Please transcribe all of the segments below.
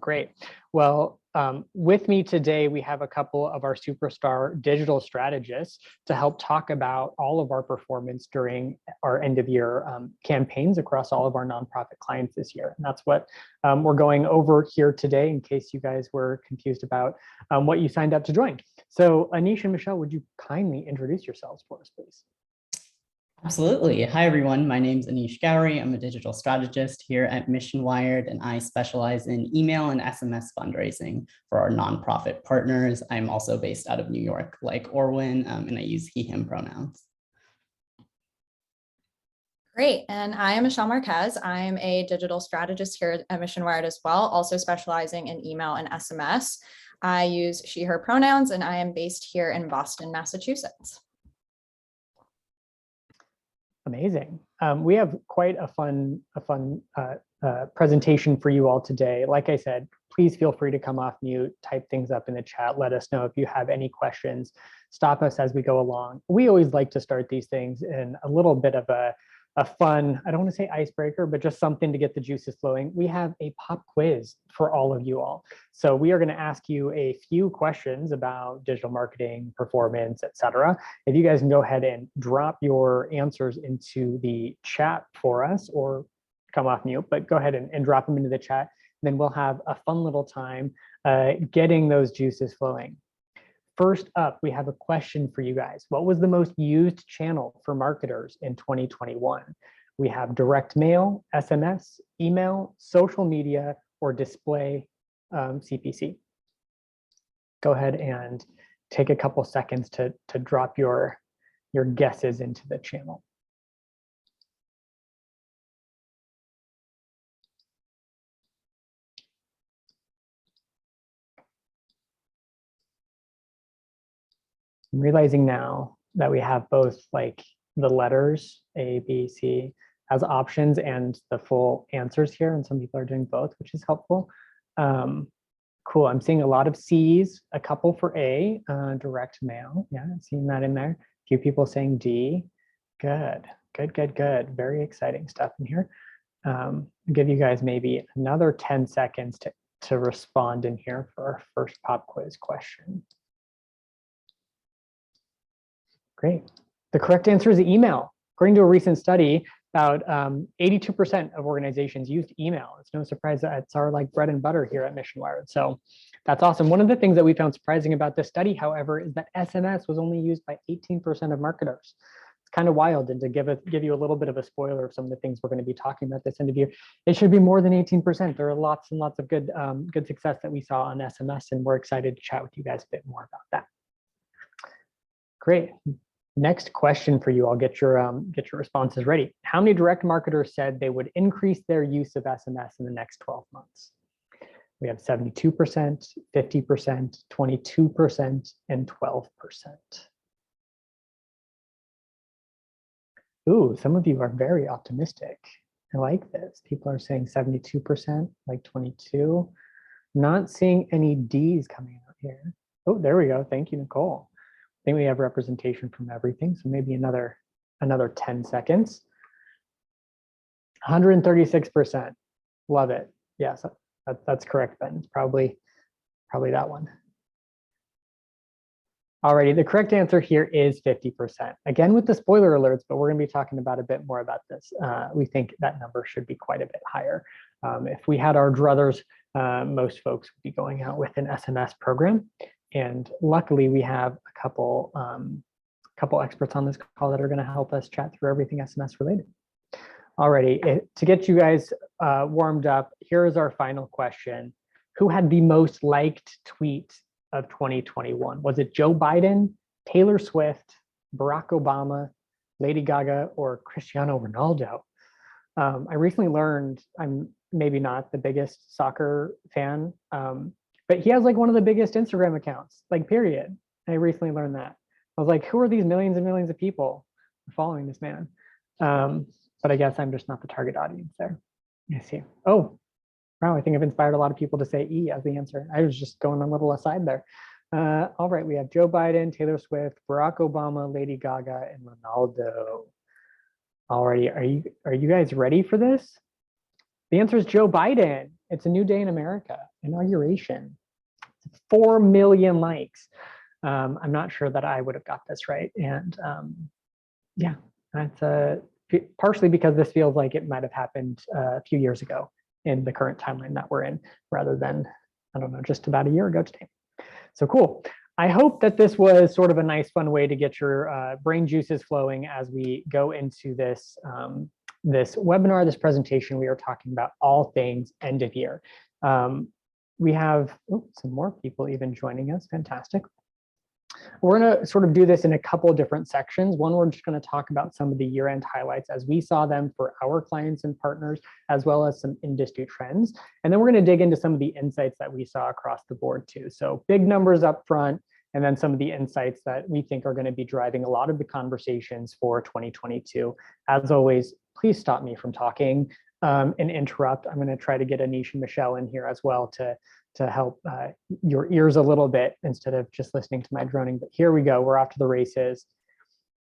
Great. Well, with me today, we have a couple of our superstar digital strategists to help talk about all of our performance during our end of year campaigns across all of our nonprofit clients this year. And that's what we're going over here today in case you guys were confused about what you signed up to join. So Anish and Michelle, would you kindly introduce yourselves for us, please? Absolutely. Hi, everyone. My name is Anish Gowrie. I'm a digital strategist here at Mission Wired, and I specialize in email and SMS fundraising for our nonprofit partners. I'm also based out of New York, like Orwin, and I use he, him pronouns. Great. And I am Michelle Marquez. I'm a digital strategist here at Mission Wired as well, also specializing in email and SMS. I use she, her pronouns, and I am based here in Boston, Massachusetts. Amazing. We have quite a fun presentation for you all today. Like I said, please feel free to come off mute, type things up in the chat. Let us know if you have any questions. Stop us as we go along. We always like to start these things in a little bit of a fun, I don't want to say icebreaker, but just something to get the juices flowing. We have a pop quiz for all of you all. So we are going to ask you a few questions about digital marketing, performance, etc. If you guys can go ahead and drop your answers into the chat for us, or come off mute, but go ahead and drop them into the chat. Then we'll have a fun little time getting those juices flowing. First up, we have a question for you guys. What was the most used channel for marketers in 2021? We have direct mail, SMS, email, social media, or display CPC. Go ahead and take a couple seconds to drop your guesses into the channel. I'm realizing now that we have both like the letters A, B, C as options and the full answers here. And some people are doing both, which is helpful. Cool. I'm seeing a lot of C's, a couple for A, direct mail. Yeah, I'm seeing that in there. A few people saying D. Good, good, good, good. Very exciting stuff in here. I'll give you guys maybe another 10 seconds to respond in here for our first pop quiz question. Great. The correct answer is email. According to a recent study, about 82% of organizations used email. It's no surprise that it's our like bread and butter here at Mission Wired. So that's awesome. One of the things that we found surprising about this study, however, is that SMS was only used by 18% of marketers. It's kind of wild. And to give you a little bit of a spoiler of some of the things we're going to be talking about this interview, it should be more than 18%. There are lots and lots of good success that we saw on SMS, and we're excited to chat with you guys a bit more about that. Great. Next question for you. I'll get your responses ready. How many direct marketers said they would increase their use of SMS in the next 12 months? We have 72%, 50%, 22%, and 12%. Ooh, some of you are very optimistic. I like this. People are saying 72%, like 22. Not seeing any D's coming out here. Oh, there we go. Thank you, Nicole. I think we have representation from everything, so maybe another 10 seconds. 136%. Love it. Yes, that's correct, Ben. It's probably that one. Alrighty, the correct answer here is 50%. Again, with the spoiler alerts, but we're going to be talking about a bit more about this. We think that number should be quite a bit higher. If we had our druthers, most folks would be going out with an SMS program. And luckily, we have a couple experts on this call that are going to help us chat through everything SMS related. Alrighty, to get you guys warmed up, here is our final question. Who had the most liked tweet of 2021? Was it Joe Biden, Taylor Swift, Barack Obama, Lady Gaga, or Cristiano Ronaldo? I recently learned, I'm maybe not the biggest soccer fan, but he has like one of the biggest Instagram accounts, like period. I recently learned that. I was like, who are these millions and millions of people following this man? But I guess I'm just not the target audience there. I see. Oh, wow, I think I've inspired a lot of people to say E as the answer. I was just going a little aside there. All right, we have Joe Biden, Taylor Swift, Barack Obama, Lady Gaga, and Ronaldo. Alrighty, are you guys ready for this? The answer is Joe Biden. It's a new day in America, inauguration, 4 million likes. I'm not sure that I would have got this right. And yeah, that's partially because this feels like it might have happened a few years ago in the current timeline that we're in, rather than, I don't know, just about a year ago today. So cool. I hope that this was sort of a nice, fun way to get your brain juices flowing as we go into this, this webinar, this presentation. We are talking about all things end of year. We have some more people even joining us. Fantastic. We're going to sort of do this in a couple of different sections. One, we're just going to talk about some of the year-end highlights as we saw them for our clients and partners, as well as some industry trends. And then we're going to dig into some of the insights that we saw across the board too. So big numbers up front, and then some of the insights that we think are going to be driving a lot of the conversations for 2022. As always, please stop me from talking and interrupt. I'm going to try to get Anish and Michelle in here as well to help your ears a little bit instead of just listening to my droning. But here we go. We're off to the races.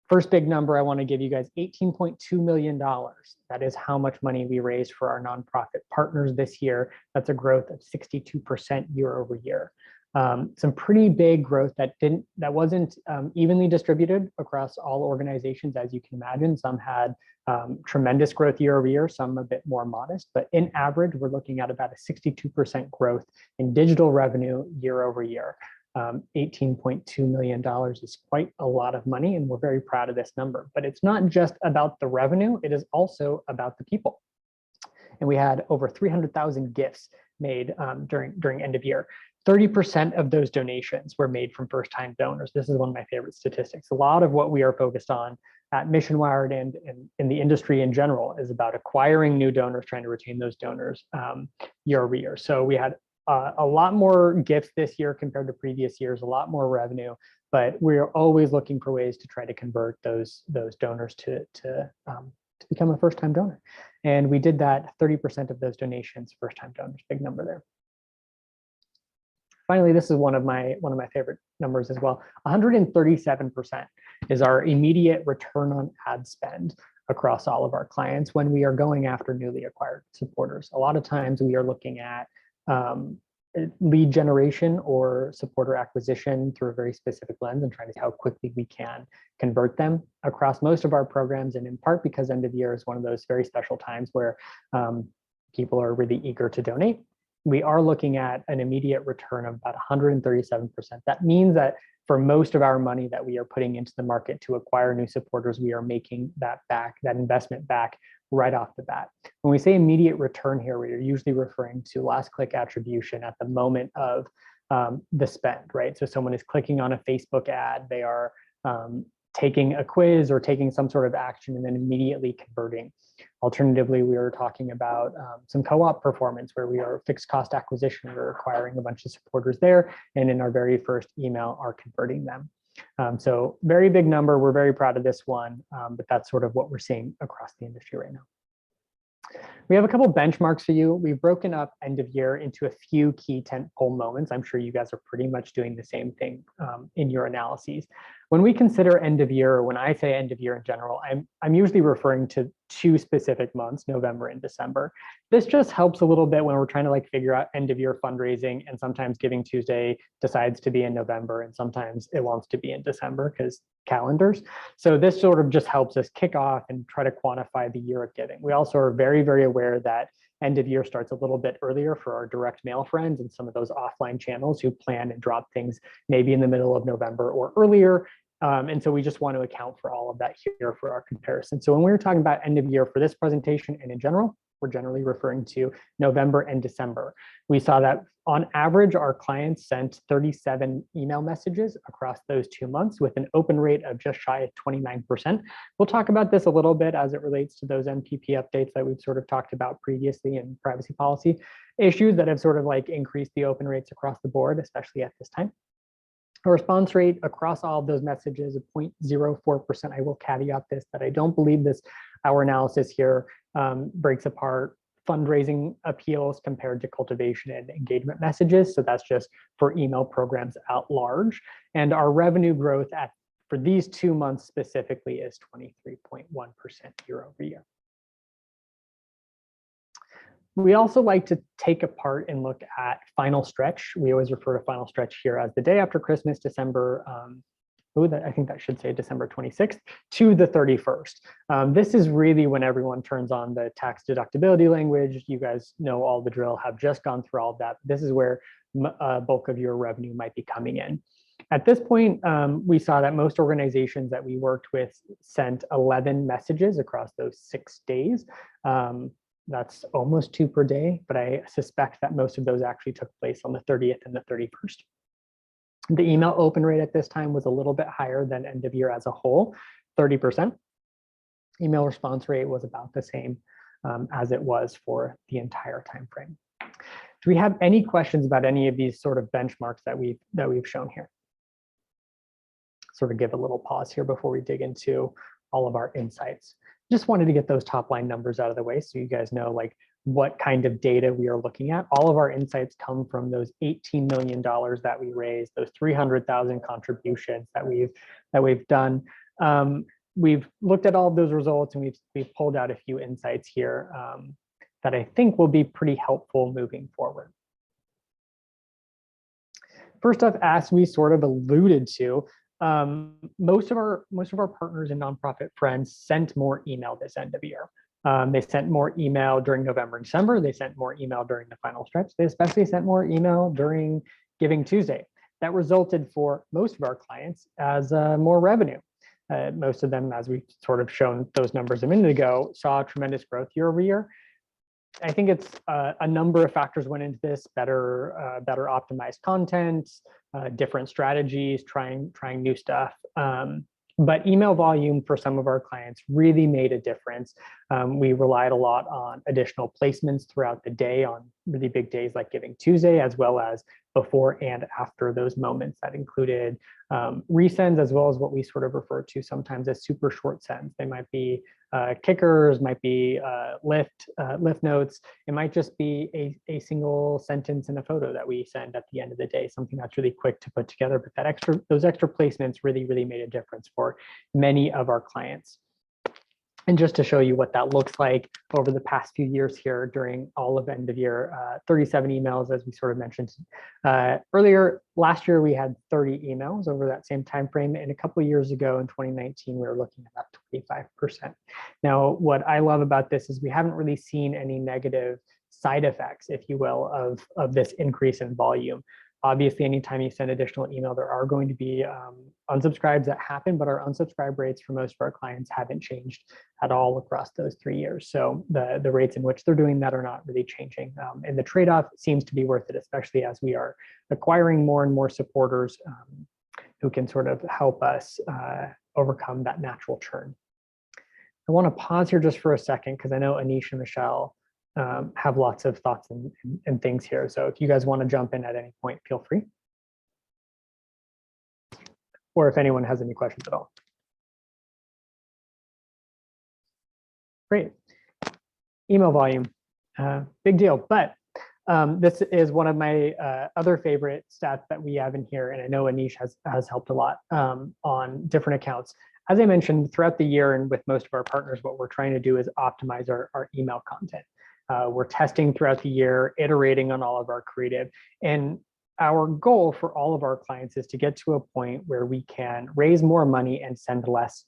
First big number I want to give you guys, $18.2 million. That is how much money we raised for our nonprofit partners this year. That's a growth of 62% year over year. Some pretty big growth that wasn't evenly distributed across all organizations, as you can imagine. Some had tremendous growth year over year, some a bit more modest, but in average, we're looking at about a 62% growth in digital revenue year over year. $18.2 million is quite a lot of money, and we're very proud of this number. But it's not just about the revenue, it is also about the people. And we had over 300,000 gifts made during end of year. 30% of those donations were made from first-time donors. This is one of my favorite statistics. A lot of what we are focused on at Mission Wired and in the industry in general is about acquiring new donors, trying to retain those donors year over year. So we had a lot more gifts this year compared to previous years, a lot more revenue, but we're always looking for ways to try to convert those donors to become a first-time donor. And we did that, 30% of those donations, first-time donors, big number there. Finally, this is one of my favorite numbers as well. 137% is our immediate return on ad spend across all of our clients when we are going after newly acquired supporters. A lot of times we are looking at lead generation or supporter acquisition through a very specific lens and trying to see how quickly we can convert them across most of our programs, and in part because end of year is one of those very special times where people are really eager to donate. We are looking at an immediate return of about 137%. That means that for most of our money that we are putting into the market to acquire new supporters, we are making that investment back right off the bat. When we say immediate return here, we are usually referring to last click attribution at the moment of the spend, right? So someone is clicking on a Facebook ad, they are taking a quiz or taking some sort of action and then immediately converting. Alternatively, we are talking about some co-op performance where we are fixed cost acquisition. We're acquiring a bunch of supporters there, and in our very first email are converting them. So very big number. We're very proud of this one, but that's sort of what we're seeing across the industry right now. We have a couple benchmarks for you. We've broken up end of year into a few key tentpole moments. I'm sure you guys are pretty much doing the same thing in your analyses. When we consider end of year, or when I say end of year in general, I'm usually referring to two specific months, November and December. This just helps a little bit when we're trying to figure out end of year fundraising, and sometimes Giving Tuesday decides to be in November and sometimes it wants to be in December because calendars. So this sort of just helps us kick off and try to quantify the year of giving. We also are very, very aware that end of year starts a little bit earlier for our direct mail friends and some of those offline channels who plan and drop things maybe in the middle of November or earlier. And so we just want to account for all of that here for our comparison. So when we're talking about end of year for this presentation and in general, we're generally referring to November and December. We saw that on average, our clients sent 37 email messages across those 2 months with an open rate of just shy of 29%. We'll talk about this a little bit as it relates to those MPP updates that we've sort of talked about previously in privacy policy issues that have sort of increased the open rates across the board, especially at this time. A response rate across all of those messages of 0.04%. I will caveat this, that I don't believe our analysis here breaks apart fundraising appeals compared to cultivation and engagement messages. So that's just for email programs at large. And our revenue growth for these 2 months specifically is 23.1% year over year. We also like to take apart and look at final stretch. We always refer to final stretch here as the day after Christmas, December, I think that should say December 26th to the 31st. This is really when everyone turns on the tax deductibility language. You guys know all the drill, have just gone through all of that. This is where bulk of your revenue might be coming in. At this point, we saw that most organizations that we worked with sent 11 messages across those 6 days. That's almost 2 per day, but I suspect that most of those actually took place on the 30th and the 31st. The email open rate at this time was a little bit higher than end of year as a whole, 30%. Email response rate was about the same as it was for the entire time frame. Do we have any questions about any of these sort of benchmarks that we've shown here? Sort of give a little pause here before we dig into all of our insights. Just wanted to get those top line numbers out of the way so you guys know like what kind of data we are looking at. All of our insights come from those $18 million that we raised, those 300,000 contributions that we've done. We've looked at all of those results and we've pulled out a few insights here that I think will be pretty helpful moving forward. First off, as we sort of alluded to, most of our partners and nonprofit friends sent more email this end of year. They sent more email during November and December. They sent more email during the final stretch. They especially sent more email during Giving Tuesday. That resulted for most of our clients as more revenue. Most of them, as we've sort of shown those numbers a minute ago, saw tremendous growth year over year. I think it's a number of factors went into this: better optimized content, different strategies, trying new stuff. But email volume for some of our clients really made a difference. We relied a lot on additional placements throughout the day on really big days like Giving Tuesday, as well as before and after those moments. That included resends, as well as what we sort of refer to sometimes as super short sends. They might be kickers, might be lift notes. It might just be a single sentence and a photo that we send at the end of the day, something that's really quick to put together. But those extra placements really made a difference for many of our clients. And just to show you what that looks like over the past few years here during all of end of year, 37 emails, as we sort of mentioned earlier. Last year, we had 30 emails over that same time frame. And a couple of years ago in 2019, we were looking at about 25%. Now, what I love about this is we haven't really seen any negative side effects, if you will, of this increase in volume. Obviously, anytime you send additional email, there are going to be unsubscribes that happen, but our unsubscribe rates for most of our clients haven't changed at all across those 3 years. So the rates in which they're doing that are not really changing. And the trade-off seems to be worth it, especially as we are acquiring more and more supporters who can sort of help us overcome that natural churn. I want to pause here just for a second because I know Anish and Michelle have lots of thoughts and things here. So if you guys want to jump in at any point, feel free. Or if anyone has any questions at all. Great. Email volume, big deal. But this is one of my other favorite stats that we have in here. And I know Anish has helped a lot on different accounts. As I mentioned, throughout the year and with most of our partners, what we're trying to do is optimize our email content. We're testing throughout the year, iterating on all of our creative. And our goal for all of our clients is to get to a point where we can raise more money and send less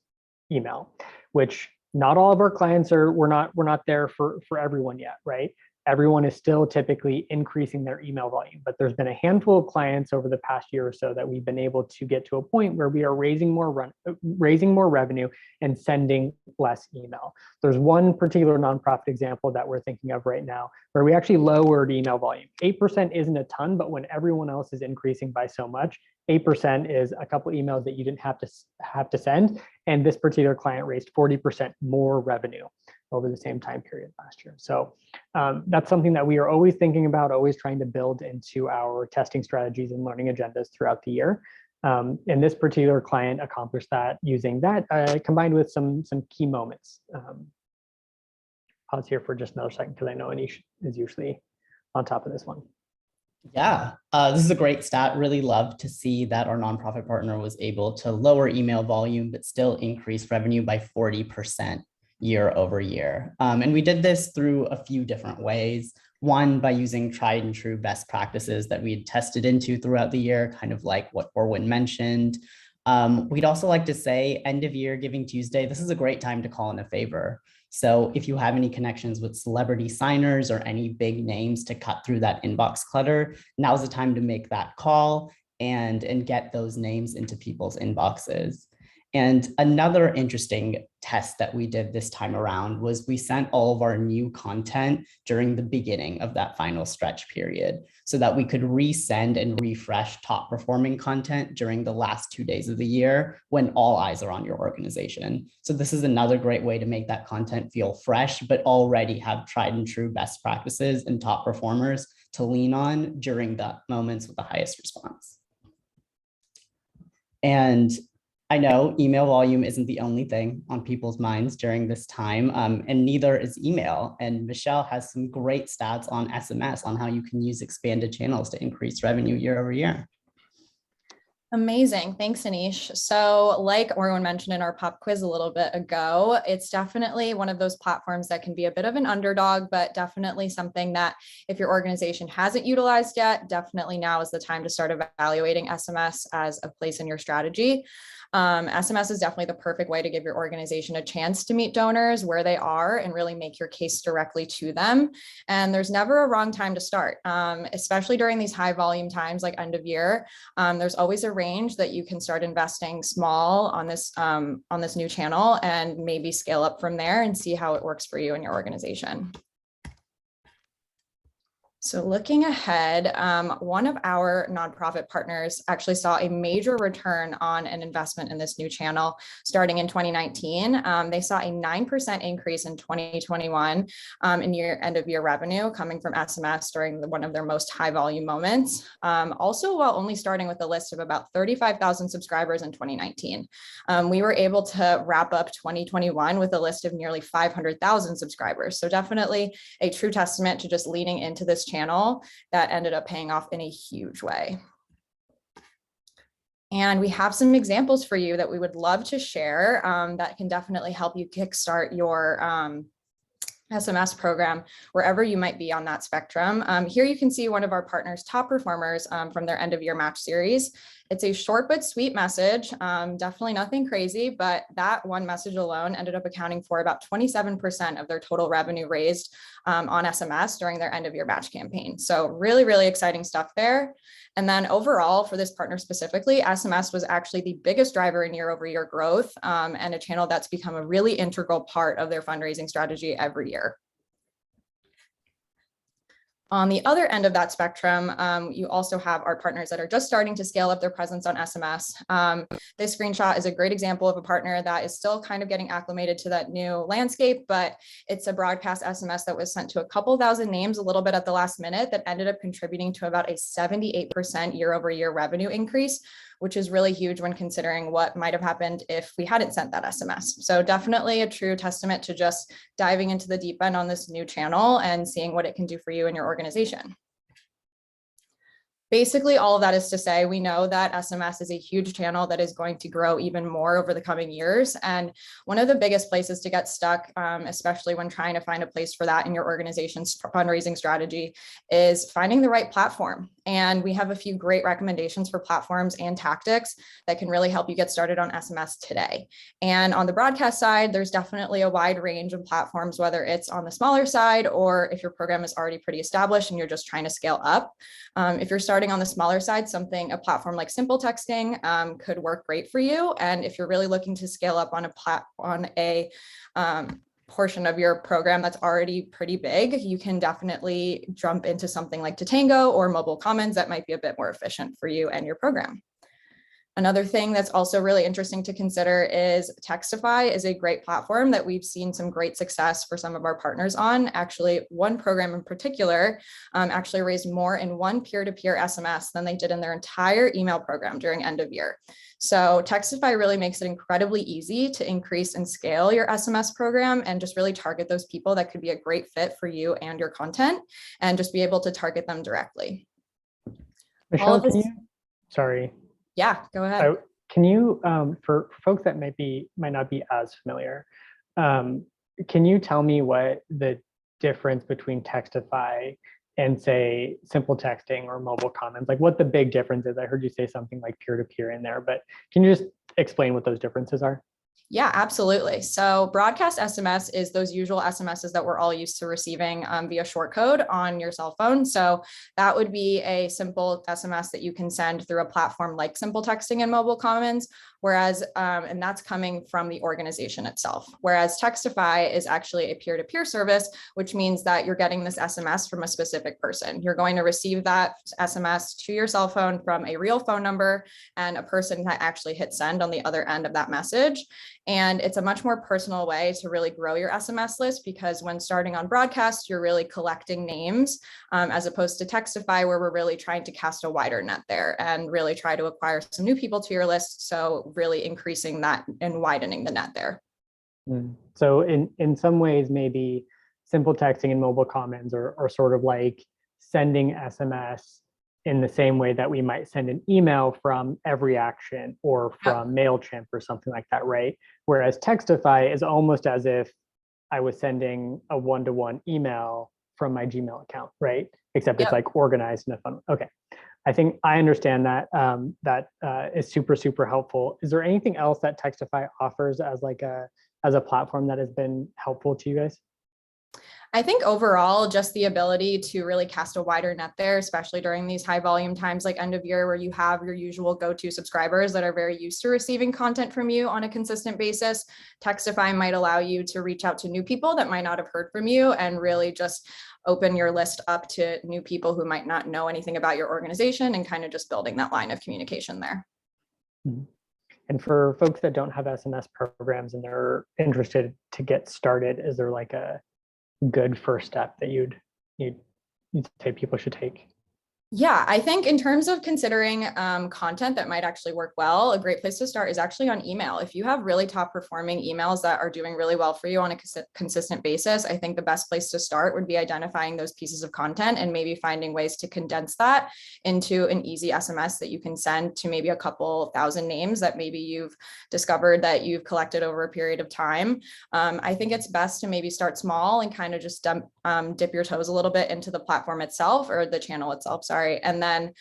email, which not all of our clients are, we're not there for everyone yet, right? Everyone is still typically increasing their email volume, but there's been a handful of clients over the past year or so that we've been able to get to a point where we are raising more revenue and sending less email. There's one particular nonprofit example that we're thinking of right now where we actually lowered email volume. 8% isn't a ton, but when everyone else is increasing by so much, 8% is a couple emails that you didn't have to send. And this particular client raised 40% more revenue over the same time period last year. So that's something that we are always thinking about, always trying to build into our testing strategies and learning agendas throughout the year. And this particular client accomplished that using that combined with some key moments. Pause here for just another second because I know Anish is usually on top of this one. Yeah, this is a great stat. Really love to see that our nonprofit partner was able to lower email volume, but still increase revenue by 40%. year over year. And we did this through a few different ways. One, by using tried and true best practices that we had tested into throughout the year, kind of like what Orwin mentioned. We'd also like to say end of year Giving Tuesday, this is a great time to call in a favor. So if you have any connections with celebrity signers or any big names to cut through that inbox clutter, now's the time to make that call and get those names into people's inboxes. And another interesting test that we did this time around was we sent all of our new content during the beginning of that final stretch period so that we could resend and refresh top performing content during the last 2 days of the year when all eyes are on your organization. So this is another great way to make that content feel fresh, but already have tried and true best practices and top performers to lean on during the moments with the highest response. And I know email volume isn't the only thing on people's minds during this time, and neither is email. And Michelle has some great stats on SMS on how you can use expanded channels to increase revenue year over year. Amazing. Thanks, Anish. So like Orwin mentioned in our pop quiz a little bit ago, it's definitely one of those platforms that can be a bit of an underdog, but definitely something that if your organization hasn't utilized yet, definitely now is the time to start evaluating SMS as a place in your strategy. SMS is definitely the perfect way to give your organization a chance to meet donors where they are and really make your case directly to them. And there's never a wrong time to start, especially during these high volume times like end of year. There's always a range that you can start investing small on this new channel and maybe scale up from there and see how it works for you and your organization. So looking ahead, one of our nonprofit partners actually saw a major return on an investment in this new channel starting in 2019. They saw a 9% increase in 2021 in end of year revenue coming from SMS during one of their most high volume moments. Also, while only starting with a list of about 35,000 subscribers in 2019, we were able to wrap up 2021 with a list of nearly 500,000 subscribers. So definitely a true testament to just leaning into this channel that ended up paying off in a huge way. And we have some examples for you that we would love to share that can definitely help you kickstart your SMS program wherever you might be on that spectrum. Here you can see one of our partners' top performers from their end of year match series. It's a short but sweet message, definitely nothing crazy, but that one message alone ended up accounting for about 27% of their total revenue raised on SMS during their end of year match campaign. So really, really exciting stuff there. And then overall for this partner specifically, SMS was actually the biggest driver in year over year growth and a channel that's become a really integral part of their fundraising strategy every year. On the other end of that spectrum, you also have our partners that are just starting to scale up their presence on SMS. This screenshot is a great example of a partner that is still kind of getting acclimated to that new landscape, but it's a broadcast SMS that was sent to a couple thousand names a little bit at the last minute that ended up contributing to about a 78% year over year revenue increase, which is really huge when considering what might have happened if we hadn't sent that SMS. So definitely a true testament to just diving into the deep end on this new channel and seeing what it can do for you and your organization. Basically, all of that is to say, we know that SMS is a huge channel that is going to grow even more over the coming years. And one of the biggest places to get stuck, especially when trying to find a place for that in your organization's fundraising strategy, is finding the right platform. And we have a few great recommendations for platforms and tactics that can really help you get started on SMS today. And on the broadcast side, there's definitely a wide range of platforms, whether it's on the smaller side or if your program is already pretty established and you're just trying to scale up. If you're starting on the smaller side, a platform like Simple Texting could work great for you. And if you're really looking to scale up on a portion of your program that's already pretty big, you can definitely jump into something like Tatango or Mobile Commons that might be a bit more efficient for you and your program. Another thing that's also really interesting to consider is Textify is a great platform that we've seen some great success for some of our partners on. Actually, one program in particular actually raised more in one peer-to-peer SMS than they did in their entire email program during end of year. So Textify really makes it incredibly easy to increase and scale your SMS program and just really target those people that could be a great fit for you and your content and just be able to target them directly. Michelle, sorry. Yeah, go ahead. Can you, for folks that might not be as familiar, can you tell me what the difference between Textify and say simple texting or mobile comments, like what the big difference is? I heard you say something like peer-to-peer in there, but can you just explain what those differences are? Yeah, absolutely. So broadcast SMS is those usual SMSs that we're all used to receiving via short code on your cell phone. So that would be a simple SMS that you can send through a platform like Simple Texting and Mobile Commons, whereas, and that's coming from the organization itself. Whereas Textify is actually a peer-to-peer service, which means that you're getting this SMS from a specific person. You're going to receive that SMS to your cell phone from a real phone number and a person that actually hit send on the other end of that message. And it's a much more personal way to really grow your SMS list, because when starting on broadcast, you're really collecting names as opposed to Textify, where we're really trying to cast a wider net there and really try to acquire some new people to your list. So really increasing that and widening the net there. So in some ways, maybe simple texting and mobile comments are sort of like sending SMS in the same way that we might send an email from Every Action or from MailChimp or something like that, right? Whereas Textify is almost as if I was sending a one-to-one email from my Gmail account, right? Except it's like organized in a fun way. Okay. I think I understand that. That is super, super helpful. Is there anything else that Textify offers as like as a platform that has been helpful to you guys? I think overall, just the ability to really cast a wider net there, especially during these high volume times like end of year, where you have your usual go-to subscribers that are very used to receiving content from you on a consistent basis. Textify might allow you to reach out to new people that might not have heard from you and really just open your list up to new people who might not know anything about your organization, and kind of just building that line of communication there. And for folks that don't have SMS programs and they're interested to get started, is there like a good first step that you'd say people should take? Yeah, I think in terms of considering content that might actually work well, a great place to start is actually on email. If you have really top performing emails that are doing really well for you on a consistent basis, I think the best place to start would be identifying those pieces of content and maybe finding ways to condense that into an easy SMS that you can send to maybe a couple thousand names that maybe you've discovered that you've collected over a period of time. I think it's best to maybe start small and kind of just dip your toes a little bit into the platform itself, or the channel itself, sorry, and then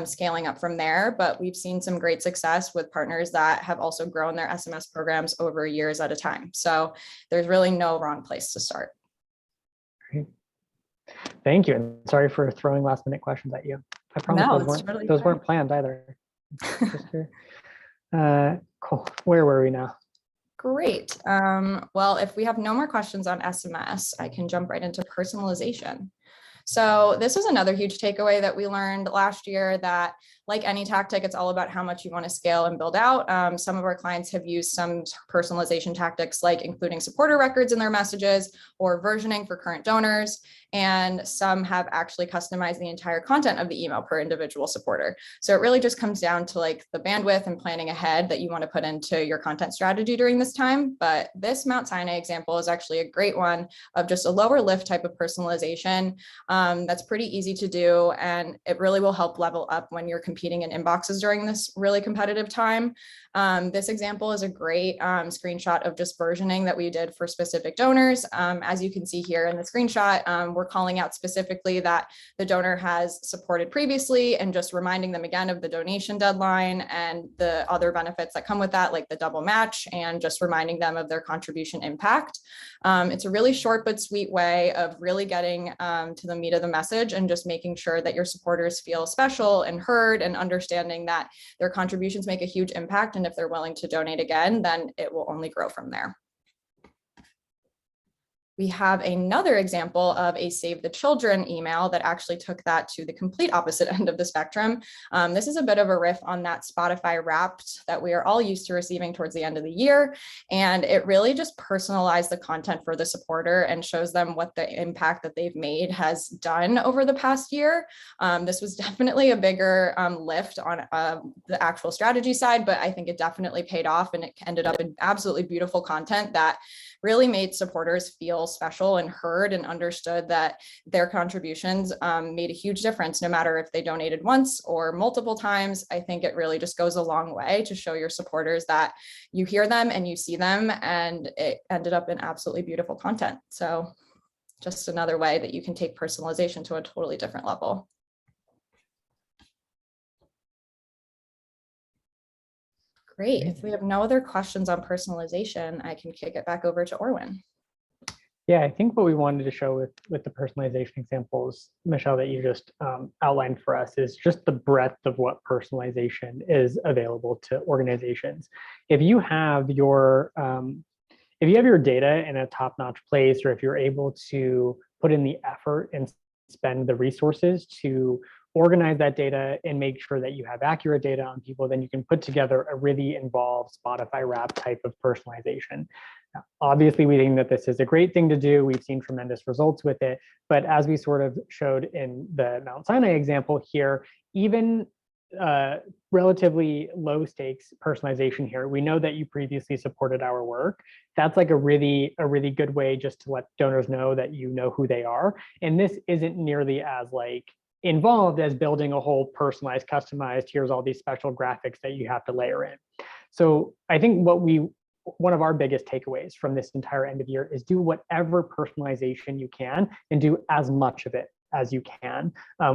scaling up from there. But we've seen some great success with partners that have also grown their SMS programs over years at a time. So there's really no wrong place to start. Great. Thank you. And sorry for throwing last minute questions at you. I promise those weren't planned either. Cool. Where were we now? Great. Well, if we have no more questions on SMS, I can jump right into personalization. So this was another huge takeaway that we learned last year, that like any tactic, it's all about how much you want to scale and build out. Some of our clients have used some personalization tactics, like including supporter records in their messages or versioning for current donors. And some have actually customized the entire content of the email per individual supporter. So it really just comes down to like the bandwidth and planning ahead that you want to put into your content strategy during this time. But this Mount Sinai example is actually a great one of just a lower lift type of personalization that's pretty easy to do. And it really will help level up when you're competing in inboxes during this really competitive time. This example is a great screenshot of just versioning that we did for specific donors. As you can see here in the screenshot, we're calling out specifically that the donor has supported previously and just reminding them again of the donation deadline and the other benefits that come with that, like the double match, and just reminding them of their contribution impact. It's a really short but sweet way of really getting to the meat of the message and just making sure that your supporters feel special and heard, and understanding that their contributions make a huge impact. And if they're willing to donate again, then it will only grow from there. We have another example of a Save the Children email that actually took that to the complete opposite end of the spectrum. This is a bit of a riff on that Spotify Wrapped that we are all used to receiving towards the end of the year. And it really just personalized the content for the supporter and shows them what the impact that they've made has done over the past year. This was definitely a bigger lift on the actual strategy side, but I think it definitely paid off, and it ended up in absolutely beautiful content that really made supporters feel special and heard and understood that their contributions made a huge difference, no matter if they donated once or multiple times. I think it really just goes a long way to show your supporters that you hear them and you see them, and it ended up in absolutely beautiful content. So just another way that you can take personalization to a totally different level. Great. If we have no other questions on personalization, I can kick it back over to Orwin. Yeah, I think what we wanted to show with the personalization examples, Michelle, that you just outlined for us is just the breadth of what personalization is available to organizations. If you have your data in a top-notch place, or if you're able to put in the effort and spend the resources to organize that data and make sure that you have accurate data on people, then you can put together a really involved Spotify wrap type of personalization. Now, obviously, we think that this is a great thing to do. We've seen tremendous results with it. But as we sort of showed in the Mount Sinai example here, even relatively low stakes personalization here, we know that you previously supported our work. That's like a really good way just to let donors know that you know who they are. And this isn't nearly as like involved as building a whole personalized, customized, here's all these special graphics that you have to layer in. So I think one of our biggest takeaways from this entire end of year is do whatever personalization you can and do as much of it as you can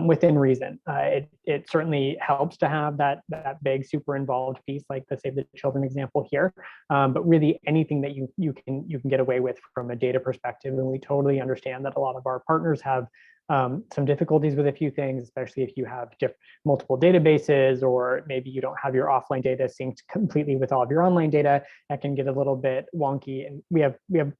within reason. It certainly helps to have that big, super involved piece like the Save the Children example here, but really anything that you can get away with from a data perspective. And we totally understand that a lot of our partners have some difficulties with a few things, especially if you have multiple databases, or maybe you don't have your offline data synced completely with all of your online data. That can get a little bit wonky, and we have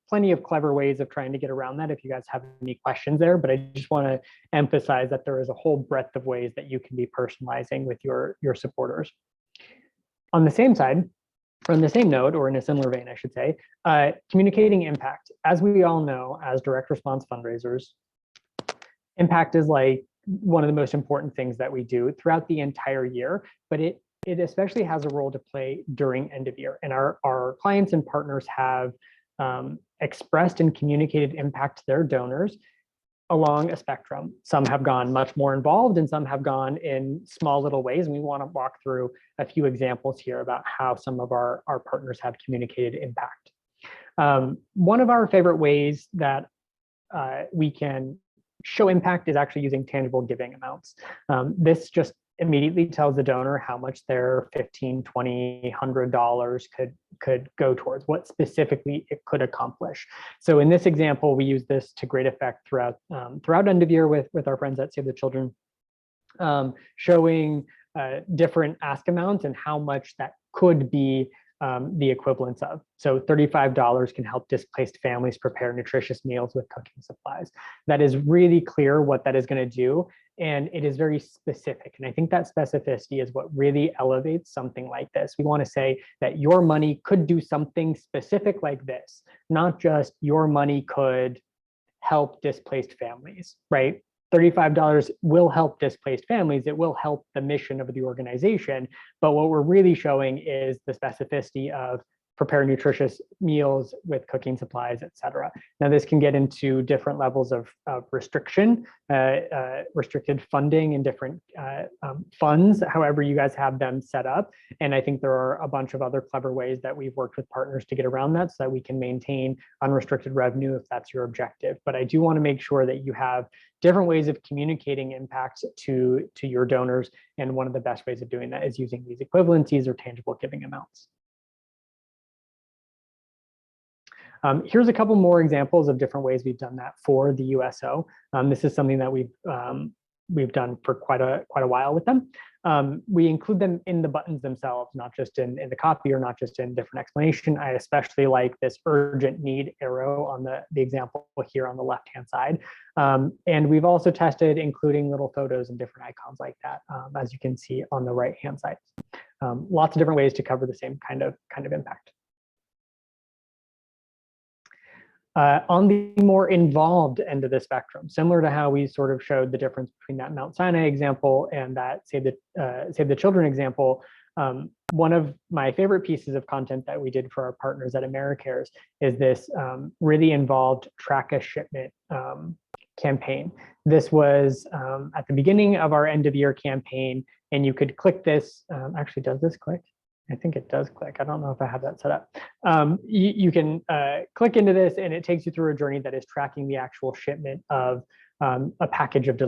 plenty of clever ways of trying to get around that if you guys have any questions there. But I just want to emphasize that there is a whole breadth of ways that you can be personalizing with your supporters. On the same side, or on the same note, or in a similar vein, I should say, communicating impact. As we all know, as direct response fundraisers, impact is like one of the most important things that we do throughout the entire year, but it especially has a role to play during end of year. And our clients and partners have expressed and communicated impact to their donors along a spectrum. Some have gone much more involved and some have gone in small little ways. And we want to walk through a few examples here about how some of our partners have communicated impact. One of our favorite ways that we can show impact is actually using tangible giving amounts. This just immediately tells the donor how much their $15, $20, $100 could go towards, what specifically it could accomplish. So in this example, we use this to great effect throughout end of year with our friends at Save the Children, showing different ask amounts and how much that could be the equivalence of. So $35 can help displaced families prepare nutritious meals with cooking supplies. That is really clear what that is going to do, and it is very specific. And I think that specificity is what really elevates something like this. We want to say that your money could do something specific like this, not just your money could help displaced families, right? $35 will help displaced families. It will help the mission of the organization. But what we're really showing is the specificity of prepare nutritious meals with cooking supplies, et cetera. Now, this can get into different levels of restriction, restricted funding and different funds, however you guys have them set up. And I think there are a bunch of other clever ways that we've worked with partners to get around that so that we can maintain unrestricted revenue if that's your objective. But I do want to make sure that you have different ways of communicating impact to your donors. And one of the best ways of doing that is using these equivalencies or tangible giving amounts. Here's a couple more examples of different ways we've done that for the USO. This is something that we've done for quite a while with them. We include them in the buttons themselves, not just in the copy or not just in different explanation. I especially like this urgent need arrow on the example here on the left-hand side. And we've also tested including little photos and different icons like that, as you can see on the right-hand side. Lots of different ways to cover the same kind of impact. On the more involved end of the spectrum, similar to how we sort of showed the difference between that Mount Sinai example and that Save the Children example, one of my favorite pieces of content that we did for our partners at AmeriCares is this really involved track a shipment campaign. This was at the beginning of our end of year campaign, and you could click this. Actually, does this click? I think it does click. I don't know if I have that set up. You can click into this and it takes you through a journey that is tracking the actual shipment of a package of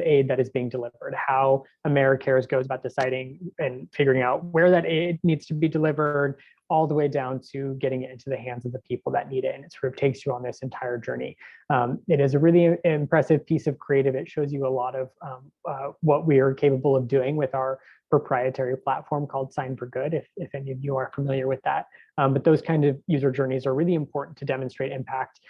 aid that is being delivered, how AmeriCares goes about deciding and figuring out where that aid needs to be delivered, all the way down to getting it into the hands of the people that need it. And it sort of takes you on this entire journey. It is a really impressive piece of creative. It shows you a lot of what we are capable of doing with our proprietary platform called Sign for Good, if any of you are familiar with that. But those kind of user journeys are really important to demonstrate impact.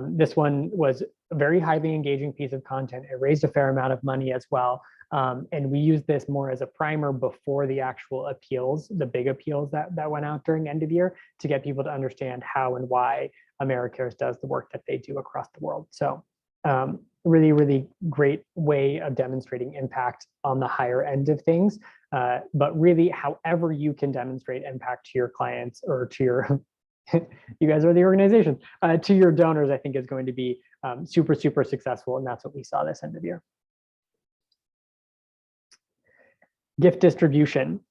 This one was a very highly engaging piece of content. It raised a fair amount of money as well. And we used this more as a primer before the actual appeals, the big appeals that went out during end of year, to get people to understand how and why AmeriCares does the work that they do across the world. So really, really great way of demonstrating impact on the higher end of things. But really, however you can demonstrate impact to your clients or to your, you guys are the organization, to your donors, I think is going to be super, super successful. And that's what we saw this end of year. Gift distribution,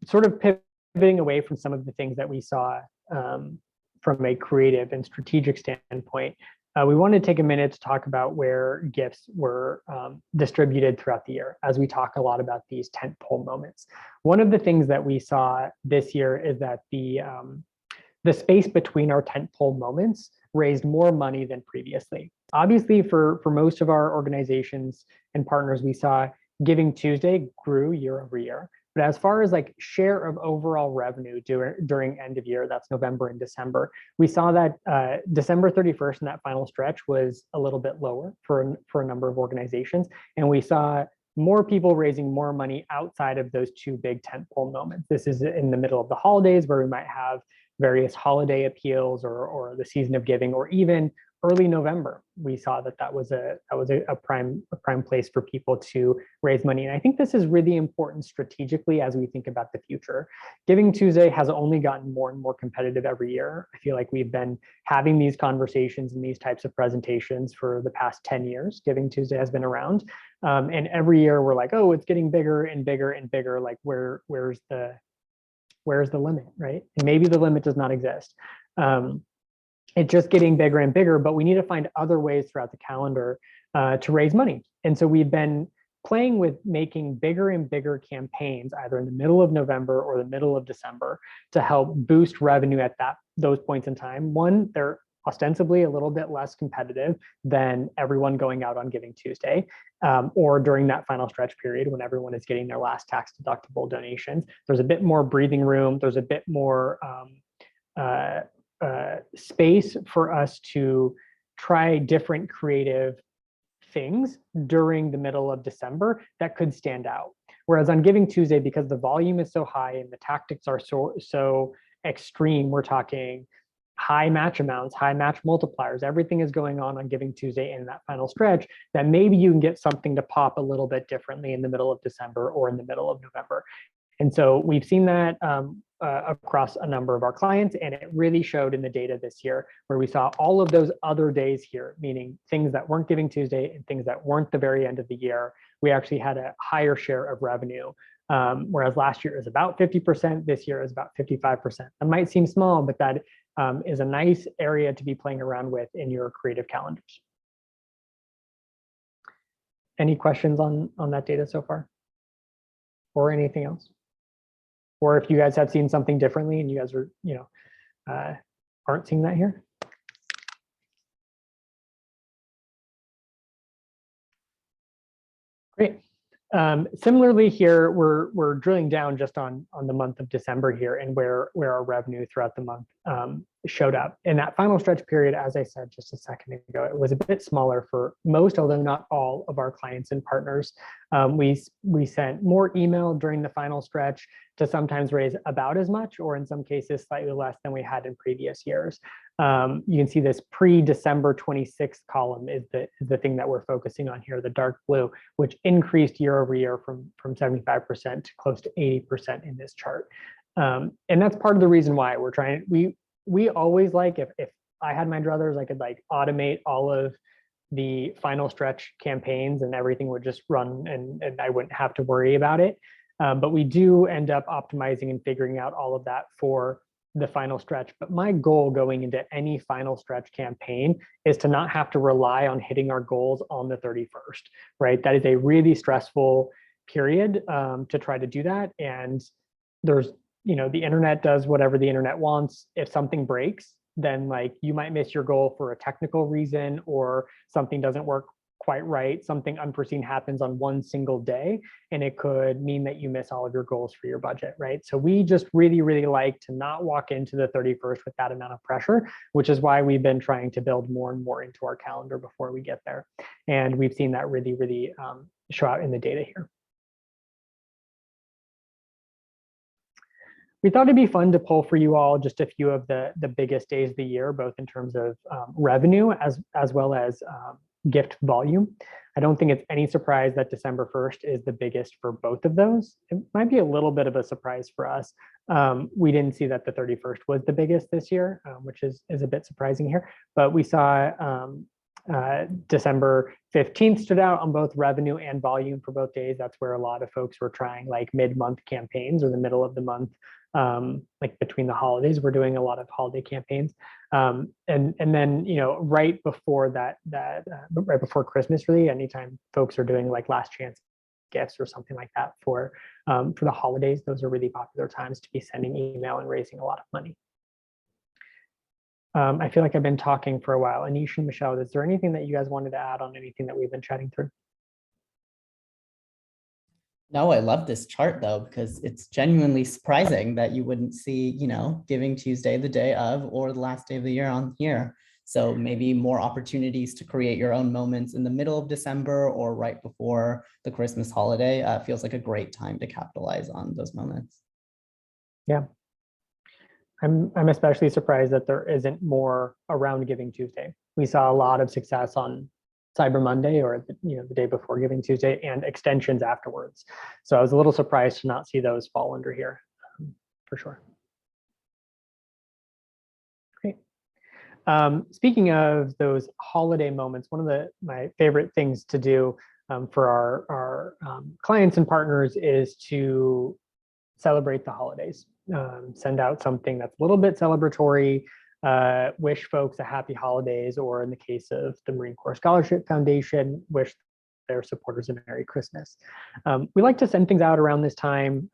sort of pivoting away from some of the things that we saw from a creative and strategic standpoint. We want to take a minute to talk about where gifts were distributed throughout the year, as we talk a lot about these tentpole moments. One of the things that we saw this year is that the space between our tentpole moments raised more money than previously. Obviously, for most of our organizations and partners, we saw Giving Tuesday grew year over year. But as far as like share of overall revenue during end of year, that's November and December, we saw that December 31st in that final stretch was a little bit lower for a number of organizations. And we saw more people raising more money outside of those two big tentpole moments. This is in the middle of the holidays where we might have various holiday appeals or the season of giving, or even early November, we saw that was a prime place for people to raise money. And I think this is really important strategically as we think about the future. Giving Tuesday has only gotten more and more competitive every year. I feel like we've been having these conversations and these types of presentations for the past 10 years. Giving Tuesday has been around. And every year we're like, oh, it's getting bigger and bigger and bigger. Like where's the limit, right? And maybe the limit does not exist. It's just getting bigger and bigger, but we need to find other ways throughout the calendar to raise money. And so we've been playing with making bigger and bigger campaigns, either in the middle of November or the middle of December, to help boost revenue at those points in time. One, they're ostensibly a little bit less competitive than everyone going out on Giving Tuesday, or during that final stretch period when everyone is getting their last tax deductible donations. There's a bit more breathing room. There's a bit more space for us to try different creative things during the middle of December that could stand out. Whereas on Giving Tuesday, because the volume is so high and the tactics are so extreme, we're talking high match amounts, high match multipliers, everything is going on Giving Tuesday in that final stretch, that maybe you can get something to pop a little bit differently in the middle of December or in the middle of November. And so we've seen that across a number of our clients, and it really showed in the data this year where we saw all of those other days here, meaning things that weren't Giving Tuesday and things that weren't the very end of the year. We actually had a higher share of revenue, whereas last year it was about 50%, this year is about 55%. It might seem small, but that is a nice area to be playing around with in your creative calendars. Any questions on that data so far? Or anything else? Or if you guys have seen something differently and you guys are, aren't seeing that here. Great. Similarly here, we're drilling down just on the month of December here and where our revenue throughout the month showed up. In that final stretch period, as I said just a second ago, it was a bit smaller for most, although not all of our clients and partners. We sent more email during the final stretch to sometimes raise about as much, or in some cases slightly less than we had in previous years. You can see this pre-December 26th column is the thing that we're focusing on here, the dark blue, which increased year over year from 75% to close to 80% in this chart. And that's part of the reason why we're trying. We always like, if I had my druthers, I could like automate all of the final stretch campaigns and everything would just run and I wouldn't have to worry about it. But we do end up optimizing and figuring out all of that for the final stretch. But my goal going into any final stretch campaign is to not have to rely on hitting our goals on the 31st, right? That is a really stressful period to try to do that. And there's, the internet does whatever the internet wants. If something breaks, then like you might miss your goal for a technical reason, or something doesn't work quite right. Something unforeseen happens on one single day, and it could mean that you miss all of your goals for your budget, right? So we just really, really like to not walk into the 31st with that amount of pressure, which is why we've been trying to build more and more into our calendar before we get there. And we've seen that really, really show out in the data here. We thought it'd be fun to pull for you all just a few of the biggest days of the year, both in terms of revenue as well as gift volume. I don't think it's any surprise that December 1st is the biggest for both of those. It might be a little bit of a surprise for us. We didn't see that the 31st was the biggest this year, which is a bit surprising here, but we saw December 15th stood out on both revenue and volume for both days. That's where a lot of folks were trying like mid-month campaigns or the middle of the month, like between the holidays. We're doing a lot of holiday campaigns. And then, right before right before Christmas, really, anytime folks are doing like last chance gifts or something like that for the holidays, those are really popular times to be sending email and raising a lot of money. I feel like I've been talking for a while. Anish and Michelle, is there anything that you guys wanted to add on anything that we've been chatting through? No, I love this chart though, because it's genuinely surprising that you wouldn't see, Giving Tuesday the day of or the last day of the year on here. So maybe more opportunities to create your own moments in the middle of December or right before the Christmas holiday. Feels like a great time to capitalize on those moments. Yeah. I'm especially surprised that there isn't more around Giving Tuesday. We saw a lot of success on Cyber Monday or the day before Giving Tuesday and extensions afterwards. So I was a little surprised to not see those fall under here, for sure. Great. Speaking of those holiday moments, one of my favorite things to do for our clients and partners is to celebrate the holidays. Send out something that's a little bit celebratory, wish folks a happy holidays, or in the case of the Marine Corps Scholarship Foundation, wish their supporters a Merry Christmas. We like to send things out around this time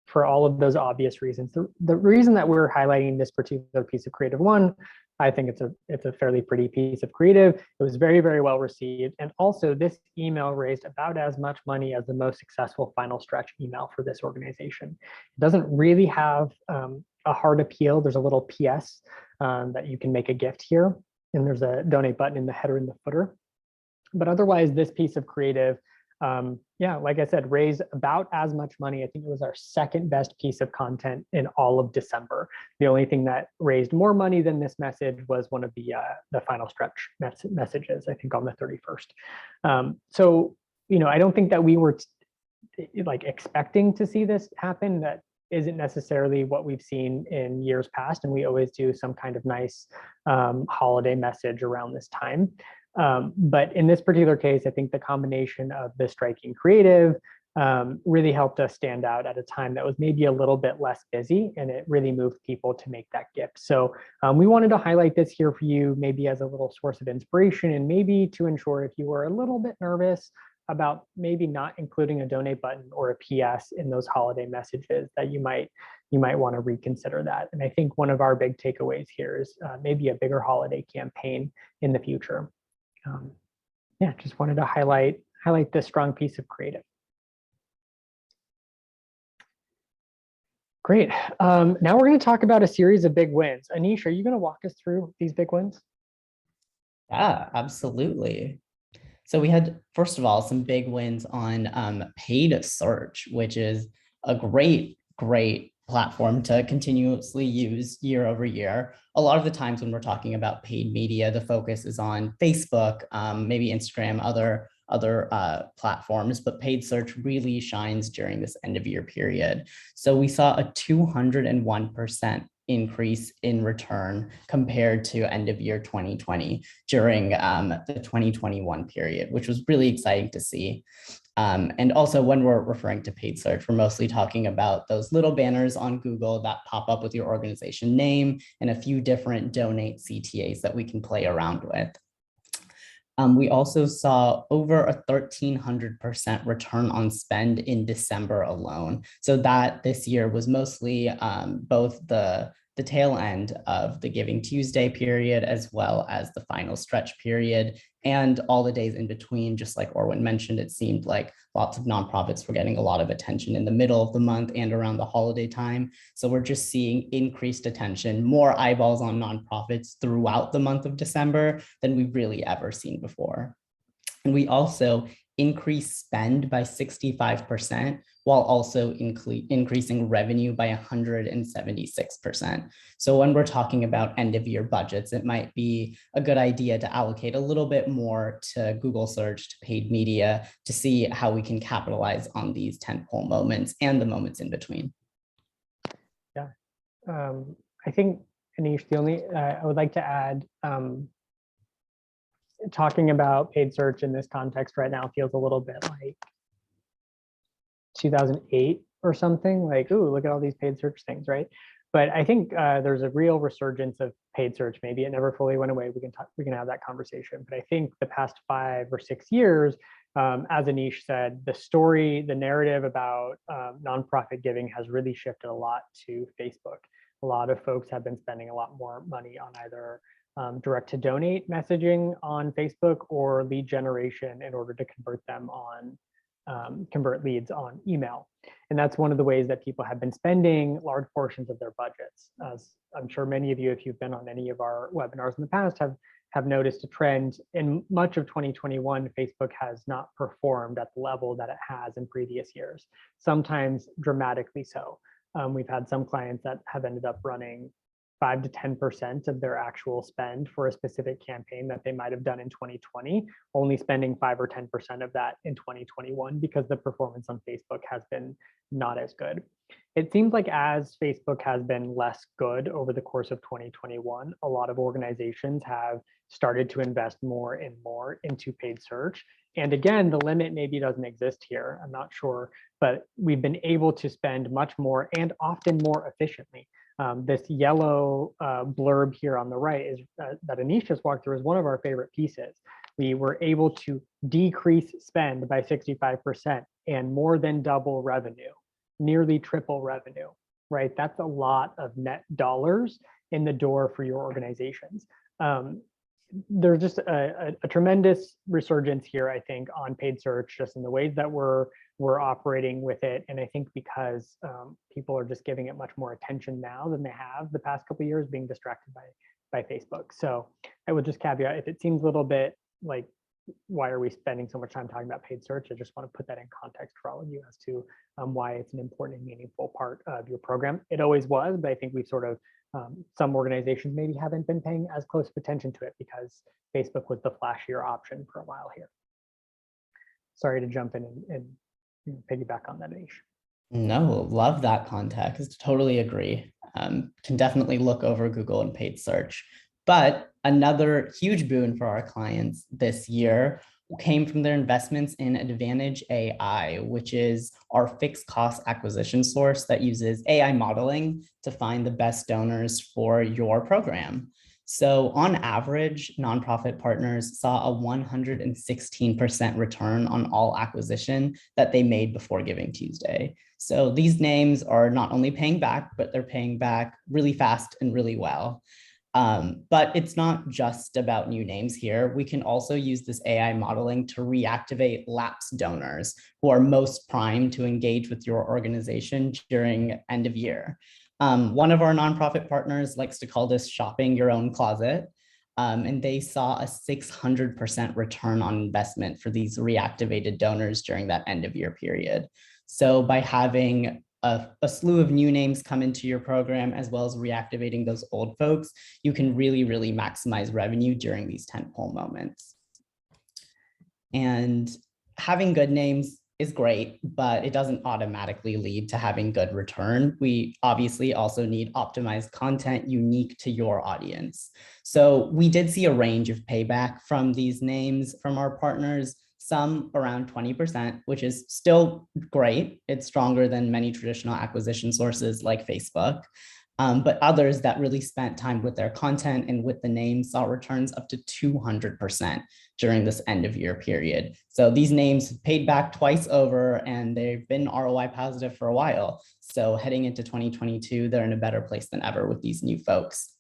for all of those obvious reasons. The reason that we're highlighting this particular piece of creative, one, I think it's a fairly pretty piece of creative. It was very, very well received. And also this email raised about as much money as the most successful final stretch email for this organization. It doesn't really have a hard appeal. There's a little PS that you can make a gift here. And there's a donate button in the header and the footer. But otherwise, this piece of creative, like I said, raised about as much money. I think it was our second best piece of content in all of December. The only thing that raised more money than this message was one of the final stretch messages, I think on the 31st. So, I don't think that we were expecting to see this happen. That isn't necessarily what we've seen in years past. And we always do some kind of nice holiday message around this time. But in this particular case, I think the combination of the striking creative really helped us stand out at a time that was maybe a little bit less busy, and it really moved people to make that gift. So we wanted to highlight this here for you, maybe as a little source of inspiration, and maybe to ensure if you were a little bit nervous about maybe not including a donate button or a PS in those holiday messages, that you might want to reconsider that. And I think one of our big takeaways here is maybe a bigger holiday campaign in the future. Just wanted to highlight this strong piece of creative. Great. Now we're going to talk about a series of big wins. Anish, are you going to walk us through these big wins? Yeah, absolutely. So we had, first of all, some big wins on paid search, which is a great platform to continuously use year over year. A lot of the times when we're talking about paid media, the focus is on Facebook, maybe Instagram, other platforms, but paid search really shines during this end of year period. So we saw a 201% increase in return compared to end of year 2020 during the 2021 period, which was really exciting to see. And also when we're referring to paid search, we're mostly talking about those little banners on Google that pop up with your organization name and a few different donate CTAs that we can play around with. We also saw over a 1,300% return on spend in December alone. So that this year was mostly both the tail end of the Giving Tuesday period, as well as the final stretch period and all the days in between. Just like Orwin mentioned, it seemed like lots of nonprofits were getting a lot of attention in the middle of the month and around the holiday time. So we're just seeing increased attention, more eyeballs on nonprofits throughout the month of December than we've really ever seen before. And we also increased spend by 65% while also increasing revenue by 176%. So when we're talking about end of year budgets, it might be a good idea to allocate a little bit more to Google search, to paid media, to see how we can capitalize on these tentpole moments and the moments in between. Yeah, I think, Anish, the only, I would like to add, talking about paid search in this context right now feels a little bit like 2008 or something, like, ooh, look at all these paid search things, right? But I think there's a real resurgence of paid search. Maybe it never fully went away. We can have that conversation. But I think the past 5 or 6 years, as Anish said, the narrative about nonprofit giving has really shifted a lot to Facebook. A lot of folks have been spending a lot more money on either direct to donate messaging on Facebook or lead generation in order to convert them on convert leads on email. And that's one of the ways that people have been spending large portions of their budgets. As I'm sure many of you, if you've been on any of our webinars in the past, have noticed a trend. In much of 2021, Facebook has not performed at the level that it has in previous years, sometimes dramatically so. We've had some clients that have ended up running 5 to 10% of their actual spend for a specific campaign that they might have done in 2020, only spending 5 or 10% of that in 2021 because the performance on Facebook has been not as good. It seems like as Facebook has been less good over the course of 2021, a lot of organizations have started to invest more and more into paid search. And again, the limit maybe doesn't exist here, I'm not sure, but we've been able to spend much more and often more efficiently. This yellow blurb here on the right is that Anish just walked through is one of our favorite pieces. We were able to decrease spend by 65% and more than double revenue, nearly triple revenue, right? That's a lot of net dollars in the door for your organizations. There's just a tremendous resurgence here, I think, on paid search, just in the ways that we're operating with it. And I think because people are just giving it much more attention now than they have the past couple of years, being distracted by Facebook. So I would just caveat, if it seems a little bit like, why are we spending so much time talking about paid search? I just want to put that in context for all of you as to why it's an important and meaningful part of your program. It always was, but I think we've sort of, some organizations maybe haven't been paying as close of attention to it because Facebook was the flashier option for a while here. Sorry to jump in and piggyback on that, Anish. No, love that context. Totally agree. Can definitely look over Google and paid search. But another huge boon for our clients this year came from their investments in Advantage AI, which is our fixed cost acquisition source that uses AI modeling to find the best donors for your program. So on average, nonprofit partners saw a 116% return on all acquisition that they made before Giving Tuesday. So these names are not only paying back, but they're paying back really fast and really well. But it's not just about new names here. We can also use this AI modeling to reactivate lapsed donors who are most primed to engage with your organization during end of year. One of our nonprofit partners likes to call this shopping your own closet. And they saw a 600% return on investment for these reactivated donors during that end of year period. So by having a slew of new names come into your program, as well as reactivating those old folks, you can really, really maximize revenue during these tentpole moments. And having good names is great, but it doesn't automatically lead to having good return. We obviously also need optimized content unique to your audience. So we did see a range of payback from these names from our partners, some around 20%, which is still great. It's stronger than many traditional acquisition sources like Facebook. But others that really spent time with their content and with the names saw returns up to 200% during this end of year period. So these names paid back twice over and they've been ROI positive for a while. So heading into 2022, they're in a better place than ever with these new folks.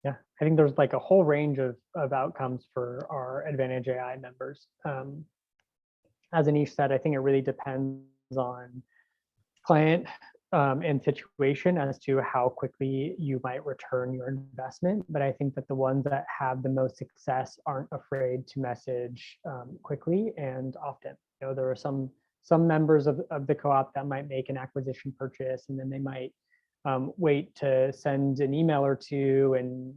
Yeah, I think there's like a whole range of outcomes for our Advantage AI members. As Anish said, I think it really depends on client and situation as to how quickly you might return your investment. But I think that the ones that have the most success aren't afraid to message quickly and often. You know, there are some members of the co-op that might make an acquisition purchase, and then they might wait to send an email or two and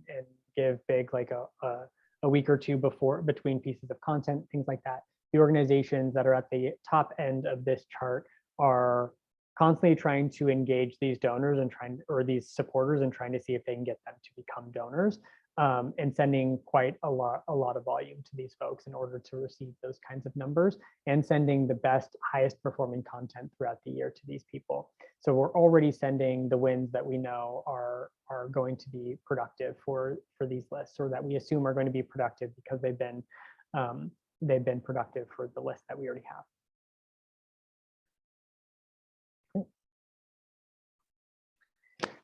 give big like a week or two between pieces of content, things like that. The organizations that are at the top end of this chart are constantly trying to engage these donors and these supporters and trying to see if they can get them to become donors, and sending quite a lot of volume to these folks in order to receive those kinds of numbers, and sending the best, highest performing content throughout the year to these people. So we're already sending the wins that we know are going to be productive for these lists, or that we assume are going to be productive because they've been productive for the list that we already have.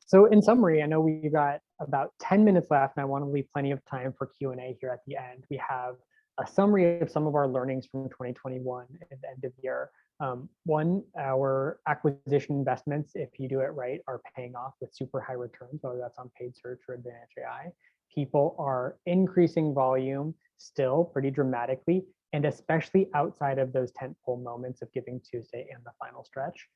So in summary, I know we've got about 10 minutes left, and I want to leave plenty of time for Q&A here at the end. We have a summary of some of our learnings from 2021 at the end of year. One, our acquisition investments, if you do it right, are paying off with super high returns, whether that's on paid search or Advantage AI. People are increasing volume still pretty dramatically, and especially outside of those tentpole moments of Giving Tuesday and the final stretch.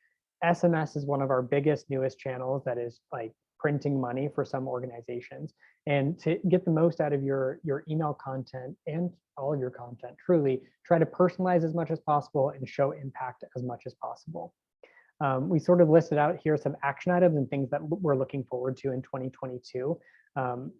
SMS is one of our biggest, newest channels that is like printing money for some organizations. And to get the most out of your email content and all of your content, truly try to personalize as much as possible and show impact as much as possible. We sort of listed out here some action items and things that we're looking forward to in 2022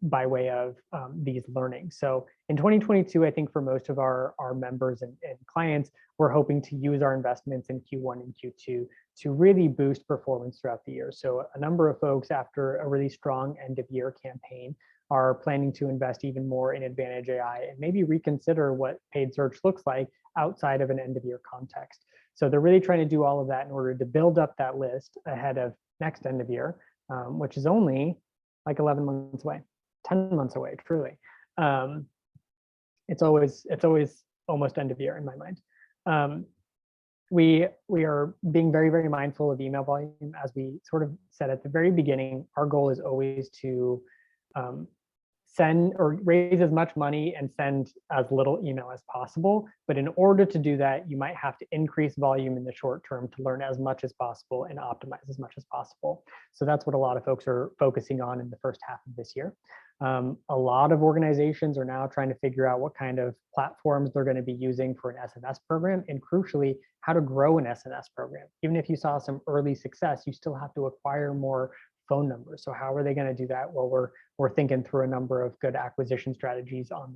by way of these learnings. So in 2022, I think for most of our members and clients, we're hoping to use our investments in Q1 and Q2 to really boost performance throughout the year. So a number of folks, after a really strong end of year campaign, are planning to invest even more in Advantage AI and maybe reconsider what paid search looks like outside of an end of year context. So they're really trying to do all of that in order to build up that list ahead of next end of year, which is only like 11 months away, 10 months away, truly. It's always almost end of year in my mind. We are being very, very mindful of email volume. As we sort of said at the very beginning, our goal is always to send or raise as much money and send as little email as possible. But in order to do that, you might have to increase volume in the short term to learn as much as possible and optimize as much as possible. So that's what a lot of folks are focusing on in the first half of this year. A lot of organizations are now trying to figure out what kind of platforms they're going to be using for an SMS program, and crucially, how to grow an SMS program. Even if you saw some early success, you still have to acquire more phone numbers. So how are they going to do that? Well, we're thinking through a number of good acquisition strategies on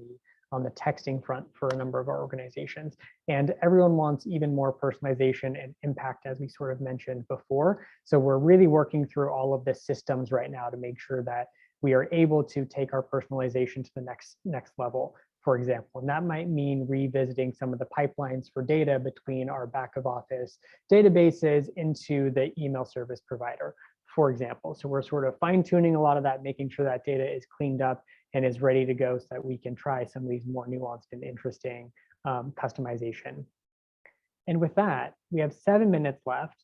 the texting front for a number of our organizations. And everyone wants even more personalization and impact, as we sort of mentioned before. So we're really working through all of the systems right now to make sure that we are able to take our personalization to the next level, for example. And that might mean revisiting some of the pipelines for data between our back of office databases into the email service provider. for example. So we're sort of fine tuning a lot of that, making sure that data is cleaned up and is ready to go so that we can try some of these more nuanced and interesting customization. And with that, we have 7 minutes left.